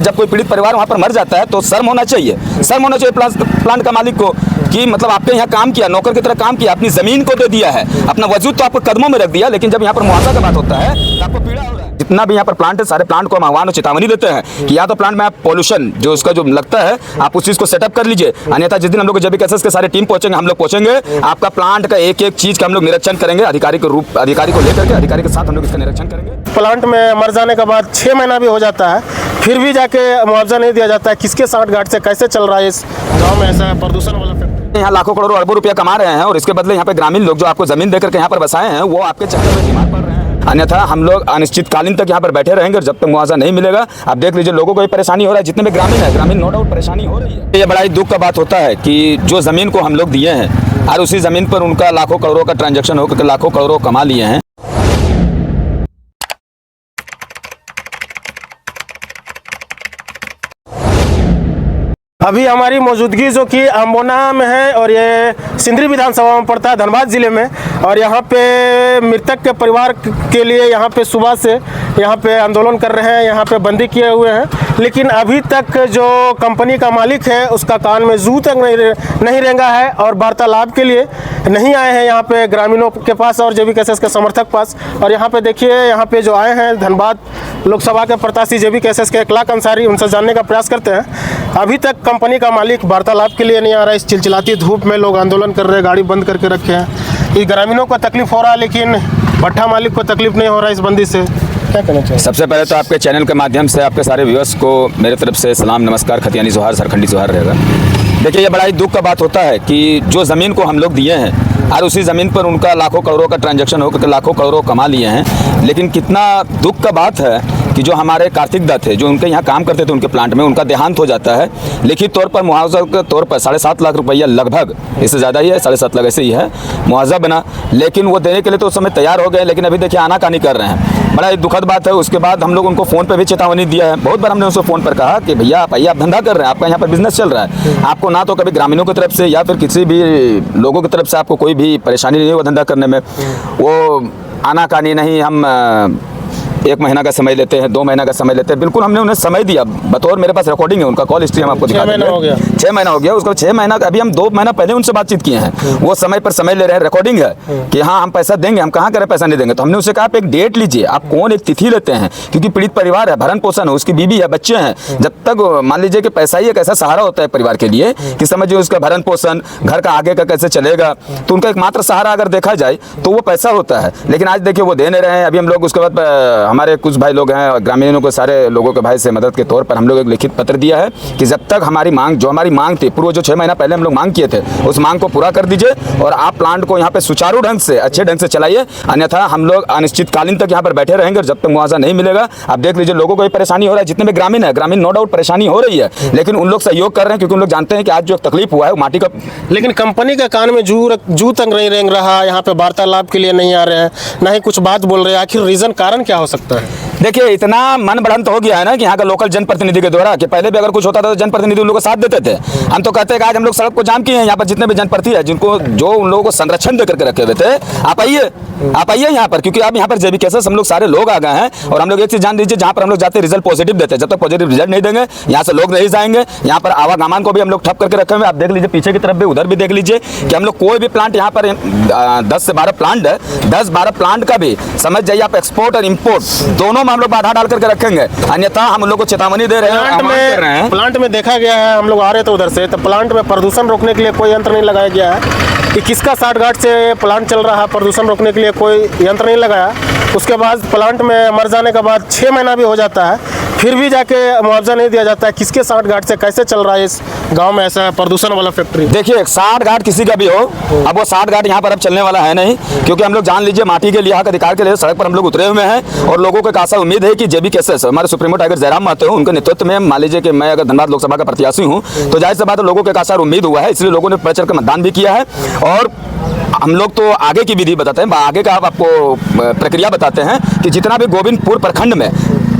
जब कोई पीड़ित परिवार वहाँ पर मर जाता है तो शर्म होना चाहिए। शर्म होना चाहिए प्लांट का मालिक को कि मतलब आपके यहाँ काम किया, नौकर की तरह काम किया, अपनी ज़मीन को दे दिया है, अपना वजूद तो आपको कदमों में रख दिया, लेकिन जब यहाँ पर मुआवजा का बात होता है तो आपको पीड़ा हो रहा है। जितना भी यहाँ पर प्लांट है सारे प्लांट को हम आह्वान और चेतावनी देते हैं कि या तो प्लांट में आप पॉल्यूशन जो उसका जो लगता है आप उस चीज़ को सेटअप कर लीजिए, अन्यथा जिस दिन हम लोग जेबी केसेस के सारे टीम पहुँचेंगे, हम लोग पहुँचेंगे, आपका प्लांट का एक एक चीज़ का हम लोग निरीक्षण करेंगे, अधिकारी को लेकर के अधिकारी के साथ हम लोग इसका निरीक्षण करेंगे। प्लांट में मर जाने के बाद 6 महीना भी हो जाता है, फिर भी जाके मुआवजा नहीं दिया जाता है। किसके साठगांठ से कैसे चल रहा है इस गांव में ऐसा प्रदूषण वाला फैक्ट्री? यहाँ लाखों करोड़ों अरबों रुपया कमा रहे हैं और इसके बदले यहाँ पे ग्रामीण लोग जो आपको जमीन देकर के यहाँ पर बसाए हैं वो आपके चक्कर में बीमार पड़ रहे हैं। अन्यथा हम लोग अनिश्चितकालीन तक यहाँ पर बैठे रहेंगे और जब तक मुआवजा नहीं मिलेगा, आप देख लीजिए लोगों को भी परेशानी हो रहा है, जितने भी ग्रामीण है, ग्रामीण नो डाउट परेशानी हो रही है। ये बड़ा ही दुख का बात होता है कि जो ज़मीन को हम लोग दिए हैं और उसी ज़मीन पर उनका लाखों करोड़ों का ट्रांजैक्शन होकर लाखों करोड़ों कमा लिए हैं। अभी हमारी मौजूदगी जो कि अम्बोना में है और ये सिंदरी विधानसभा में पड़ता है, धनबाद ज़िले में। और यहाँ पे मृतक के परिवार के लिए यहाँ पे सुबह से यहाँ पे आंदोलन कर रहे हैं, यहाँ पे बंदी किए हुए हैं, लेकिन अभी तक जो कंपनी का मालिक है उसका कान में जू तक नहीं रेंगा है और वार्तालाप के लिए नहीं आए हैं यहाँ पे ग्रामीणों के पास और जेबी केसेस के समर्थक पास। और यहाँ पे देखिए, यहाँ पे जो आए हैं धनबाद लोकसभा के प्रत्याशी जेबी केसेस के इखलाक अंसारी, उनसे जानने का प्रयास करते हैं। अभी तक कंपनी का मालिक वार्तालाप के लिए नहीं आ रहा है। इस चिलचिलाती धूप में लोग आंदोलन कर रहे हैं, गाड़ी बंद करके रखे हैं। ये ग्रामीणों को तकलीफ हो रहा है, लेकिन भट्ठा मालिक को तकलीफ नहीं हो रहा है इस बंदी से। क्या कहना चाहिए? सबसे पहले तो आपके चैनल के माध्यम से आपके सारे व्यूअर्स को मेरे तरफ से सलाम, नमस्कार, खतियानी जोहार, सरखंडी जोहार रहेगा। देखिए, ये बड़ा ही दुख का बात होता है कि जो ज़मीन को हम लोग दिए हैं और उसी ज़मीन पर उनका लाखों करोड़ों का ट्रांजैक्शन होकर लाखों करोड़ों कमा लिए हैं, लेकिन कितना दुख का बात है कि जो हमारे कार्तिक दत्त थे, जो उनके यहाँ काम करते थे उनके प्लांट में, उनका देहांत हो जाता है। लिखित तौर पर मुआवजा के तौर पर 7.5 लाख रुपया, लगभग इससे ज़्यादा ही है, 7.5 लाख ऐसे ही है मुआवजा बना, लेकिन वो देने के लिए तो उस समय तैयार हो गए, लेकिन अभी देखिए आनाकानी कर रहे हैं। बड़ा ही दुखद बात है। उसके बाद हम लोग उनको फ़ोन पर भी चेतावनी दिया है, बहुत बार हमने उनसे फ़ोन पर कहा कि भैया आप आइए, आप धंधा कर रहे हैं, आपका यहाँ पर बिजनेस चल रहा है, आपको ना तो कभी ग्रामीणों की तरफ से या फिर किसी भी लोगों की तरफ से आपको कोई भी परेशानी नहीं हो धंधा करने में। वो आनाकानी नहीं, हम 1 महीना का समय लेते हैं, 2 महीना का समय लेते हैं, बिल्कुल हमने उन्हें समय दिया बतौर, मेरे पास रिकॉर्डिंग है, उनका कॉल हिस्ट्री हम आपको दिखा देंगे। 6 महीना हो गया उसका, 6 महीना अभी हम 2 महीना पहले उनसे बातचीत किए हैं, वो समय पर समय ले रहे हैं, रिकॉर्डिंग है कि हाँ हम पैसा देंगे, हम कहाँ करें पैसा नहीं देंगे। तो हमने उसे कहा आप एक डेट लीजिए, आप कौन एक तिथि लेते हैं, क्योंकि पीड़ित परिवार है, भरण पोषण है, उसकी बीवी है, बच्चे हैं, जब तक मान लीजिए कि पैसा ही एक ऐसा सहारा होता है परिवार के लिए कि समझिए उसका भरण पोषण, घर का आगे का कैसे चलेगा, तो उनका एकमात्र सहारा अगर देखा जाए तो वो पैसा होता है। लेकिन आज देखिए वो दे नहीं रहे हैं। अभी हम लोग उसके बाद हमारे कुछ भाई लोग हैं, ग्रामीणों को, सारे लोगों के भाई से मदद के तौर पर हम लोग एक लिखित पत्र दिया है कि जब तक हमारी मांग थी पूर्व, जो 6 महीना पहले हम लोग मांग किए थे, उस मांग को पूरा कर दीजिए और आप प्लांट को यहाँ पे सुचारू ढंग से, अच्छे ढंग से चलाइए, अन्यथा हम लोग अनिश्चितकालीन तक यहाँ पर बैठे रहेंगे और जब तक मुआवजा नहीं मिलेगा, आप देख लीजिए लोगों को भी परेशानी हो रहा है, जितने भी ग्रामीण है, ग्रामीण नो डाउट परेशानी हो रही है, लेकिन उन लोग सहयोग कर रहे हैं क्योंकि उन लोग जानते हैं कि आज जो तकलीफ हुआ है वो माटी का। लेकिन कंपनी का कान में जू तक नहीं रेंग रहा, यहाँ पे वार्तालाप के लिए नहीं आ रहे हैं, ना ही कुछ बात बोल रहे हैं। आखिर रीजन, कारण क्या हो सकता है? देखिए, इतना मन बढ़ंत हो गया है ना कि यहाँ का लोकल जनप्रतिनिधि के द्वारा, कि पहले भी अगर कुछ होता था तो जनप्रतिनिधि उन लोगों को साथ देते थे। हम तो कहते हैं कि आज हम लोग सड़क को जाम किए हैं, यहाँ पर जितने भी जनप्रतिनिधि है, जिनको जो उन लोगों को संरक्षण देकर के रखे हुए थे, आप आइए यहाँ पर, क्योंकि आप यहाँ पर जेबी केसेस हम लोग सारे लोग आ गए हैं। और हम लोग एक चीज जान लीजिए, जहाँ पर हम लोग जाते हैं रिजल्ट पॉजिटिव देते हैं, जब तक पॉजिटिव रिजल्ट नहीं देंगे यहाँ से लोग नहीं जाएंगे। यहाँ पर आवागमन को भी हम लोग ठप करके रखे हुए। आप देख लीजिए पीछे की तरफ भी, उधर भी देख लीजिए कि हम लोग कोई भी प्लांट, यहाँ पर 10 से 12 प्लांट है, 10-12 प्लांट का भी समझ जाइए आप, एक्सपोर्ट और इम्पोर्ट दोनों में हम लोग बाधा डाल करके रखेंगे, अन्यथा हम लोग को चेतावनी दे रहे हैं। प्लांट में देखा गया है, हम लोग आ रहे थे उधर से, तो प्लांट में प्रदूषण रोकने के लिए कोई यंत्र नहीं लगाया गया है। कि किसका साठगांठ से प्लांट चल रहा है, प्रदूषण रोकने के लिए कोई यंत्र नहीं लगाया। उसके बाद प्लांट में मर जाने के बाद 6 महीना भी हो जाता है, फिर भी जाके मुआवजा नहीं दिया जाता है। किसके साठगांठ से कैसे चल रहा है इस गांव में ऐसा प्रदूषण वाला फैक्ट्री? देखिए, साठगांठ किसी का भी हो, अब वो साठगांठ यहाँ पर अब चलने वाला है नहीं, क्योंकि हम लोग जान लीजिए माटी के लिए, हक अधिकार के लिए सड़क पर हम लोग उतरे हुए हैं। और लोगों को एक आशा उम्मीद है कि जेबी केसेस, हमारे सुप्रीमो टाइगर जयराम महतो हैं, उनके नेतृत्व में, मान लीजिए कि मैं अगर धनबाद लोकसभा का प्रत्याशी हूँ, तो जाहिर सी बात है लोगों को एक आशा उम्मीद हुआ है, इसलिए लोगों ने बढ़ चढ़ कर मतदान भी किया है। और हम लोग तो आगे की विधि बताते हैं, आगे का आपको प्रक्रिया बताते हैं कि जितना भी गोविंदपुर प्रखंड में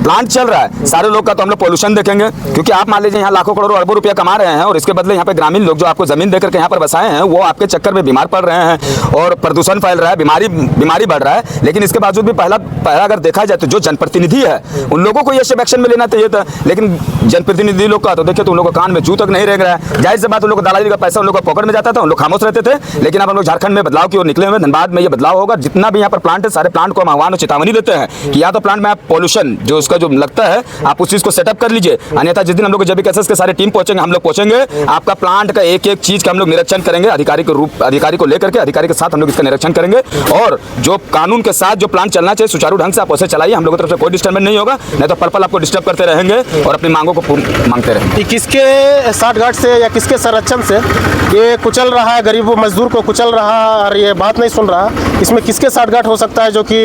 प्लांट चल रहा है, सारे लोग का तो हम लोग पोल्यूशन देखेंगे, क्योंकि आप मान लीजिए यहाँ लाखों करोड़ों अरबों रुपया कमा रहे हैं और इसके बदले यहाँ पे ग्रामीण लोग जो आपको जमीन देकर के यहाँ पर बसाए हैं वो आपके चक्कर में बीमार पड़ रहे हैं और प्रदूषण फैल रहा है, बीमारी बढ़ रहा है। लेकिन इसके बावजूद भी पहला अगर देखा जाए तो जो जनप्रतिनिधि है उन लोगों को ये सब एक्शन में लेना चाहिए था, लेकिन जनप्रतिनिधि लोग का तो देखिए तो उन लोगों का कान में जू तक नहीं रह रहा है। जाहिर सी बात, उन लोग दालाली का पैसा उन लोग का पॉकेट में जाता था, उन लोग खामोश रहते थे। लेकिन अब हम लोग झारखंड में बदलाव की ओर निकले हुए, धनबाद में ये बदलाव होगा। जितना भी यहाँ पर प्लांट है, सारे प्लांट को हम आह्वान और चेतावनी देते हैं कि या तो प्लांट में आप पॉल्यूशन जो उसका जो लगता है आप उस चीज को सेटअप कर लीजिए, अन्यथा जिस दिन हम लोग जैविक एसेस के सारे टीम पहुंचेंगे, हम लोग पहुंचेंगे, आपका प्लांट का एक एक चीज का हम लोग निरीक्षण करेंगे, अधिकारी को लेकर के अधिकारी के साथ हम लोग इसका निरीक्षण करेंगे और जो कानून के साथ जो प्लांट चलना चाहिए सुचारू ढंग से आप उसे चलाइए। हम लोगों की तरफ से कोई डिस्टर्बेंस नहीं होगा, नहीं तो पल आपको डिस्टर्ब करते रहेंगे और अपनी मांगों को मांगते रहेंगे। किसके साठगांठ से या किसके संरक्षण से ये कुचल रहा है, गरीब मजदूर को कुचल रहा और ये बात नहीं सुन रहा, इसमें किसके साठगांठ हो सकता है जो कि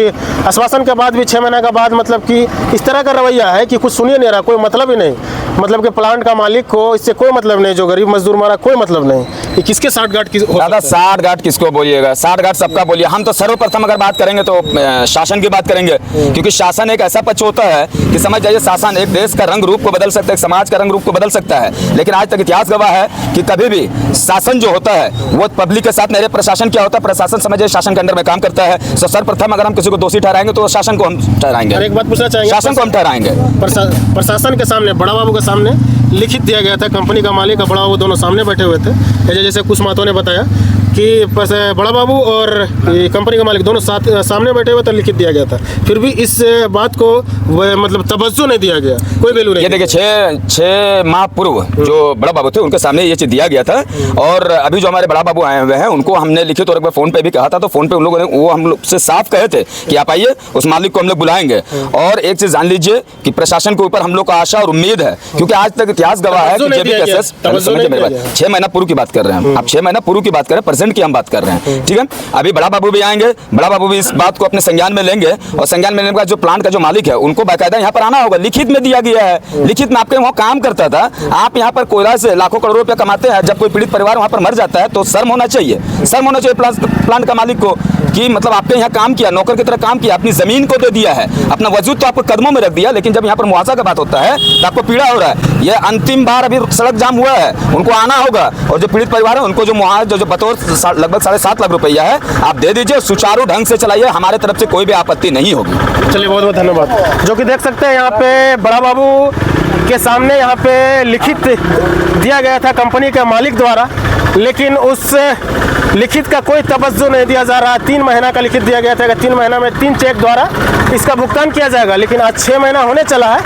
आश्वासन के बाद भी 6 महीने के बाद मतलब कि इस तरह का रवैया है कि कुछ सुनिए नहीं रहा, कोई मतलब ही नहीं, मतलब कि प्लांट का मालिक को इससे कोई मतलब नहीं, जो गरीब मजदूर मारा कोई मतलब नहीं। ये किसके साठगांठ दादा? साठगांठ किसको बोलिएगा, साठगांठ सबका बोलिए। हम तो सर्वप्रथम अगर बात करेंगे तो शासन की बात करेंगे, क्योंकि शासन एक ऐसा पक्ष होता है कि समझ जाइए शासन एक देश का रंग रूप को बदल सकता है, एक समाज का रंग रूप को बदल सकता है। लेकिन आज तक इतिहास गवाह है कि कभी भी शासन जो होता है वो पब्लिक के साथ नहीं। प्रशासन क्या होता है? प्रशासन समझिए शासन के अंदर में काम करता है। तो सर्वप्रथम अगर हम किसी को दोषी ठहराएंगे तो शासन को हम ठहराएंगे। एक बात पूछना चाहेंगे, शासन को हम ठहराएंगे। प्रशासन के सामने, बड़ा बाबू के सामने लिखित दिया गया था, कंपनी का मालिक और बड़ा बाबू दोनों सामने बैठे हुए थे, जैसे कुछ मातों ने बताया कि बड़ा बाबू और कंपनी का मालिक दोनों सामने बैठे हुए थे, लिखित दिया गया था, फिर भी इस बात को मतलब तवज्जो नहीं दिया गया, कोई वैल्यू नहीं। ये देखिए 6 माह पूर्व जो बड़ा बाबू थे उनके सामने ये चीज दिया गया था और अभी जो हमारे बड़ा बाबू आए हुए हैं उनको हमने लिखित और एक बार फोन पे भी कहा था, तो फोन पे उन लोगों ने वो हम लोग से साफ कहे थे कि आप आइए, उस मालिक को हम लोग बुलाएंगे। और एक चीज जान लीजिए कि प्रशासन के ऊपर हम लोग का आशा और उम्मीद है, क्योंकि आज तक इतिहास गवाह है कि जैविक एसेस 6 महीना पूर्व की बात कर रहे हैं, आप 6 महीना पूर्व की बात कर रहे हैं, प्रेजेंट की हम बात कर रहे हैं, ठीक है। अभी बड़ा बाबू भी आएंगे, बड़ा बाबू भी इस बात को अपने संज्ञान में लेंगे और संज्ञान में लेने के बाद जो प्लांट का जो मालिक है उनको बाकायदा यहाँ पर आना होगा। लिखित में दिया गया है, लिखित में आपके वहाँ काम करता था, आप यहाँ पर कोयला से लाखों करोड़ों रुपया कमाते हैं, जब कोई पीड़ित परिवार वहाँ पर मर जाता है तो शर्म होना चाहिए, शर्म होना चाहिए प्लांट का मालिक को कि मतलब आपके यहाँ काम किया, नौकर की तरह काम किया, अपनी जमीन को दे दिया है, अपना वजूद तो आपको कदमों में रख दिया, लेकिन जब यहाँ पर मुआवजा का बात होता है तो आपको पीड़ा हो रहा है। ये अंतिम बार अभी सड़क जाम हुआ है, उनको आना होगा और जो पीड़ित परिवार है उनको जो मुआवजा जो बतौर लगभग 7.5 लाख रुपया है आप दे दीजिए, सुचारू ढंग से चलाइए, हमारे तरफ से कोई भी आपत्ति नहीं होगी। चलिए बहुत बहुत धन्यवाद। जो कि देख सकते हैं यहाँ पे बड़ा बाबू के सामने यहाँ पे लिखित दिया गया था कंपनी के मालिक द्वारा, लेकिन उस लिखित का कोई तवज्जो नहीं दिया जा रहा। 3 महीना का लिखित दिया गया था कि 3 महीना में 3 चेक द्वारा इसका भुगतान किया जाएगा, लेकिन आज 6 महीना होने चला है,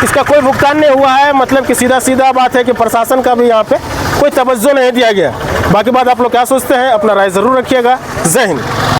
इसका कोई भुगतान नहीं हुआ है। मतलब कि सीधा बात है कि प्रशासन का भी यहाँ पे कोई तवज्जो नहीं दिया गया। बाकी बात आप लोग क्या सोचते हैं, अपना राय ज़रूर रखिएगा। जय हिंद।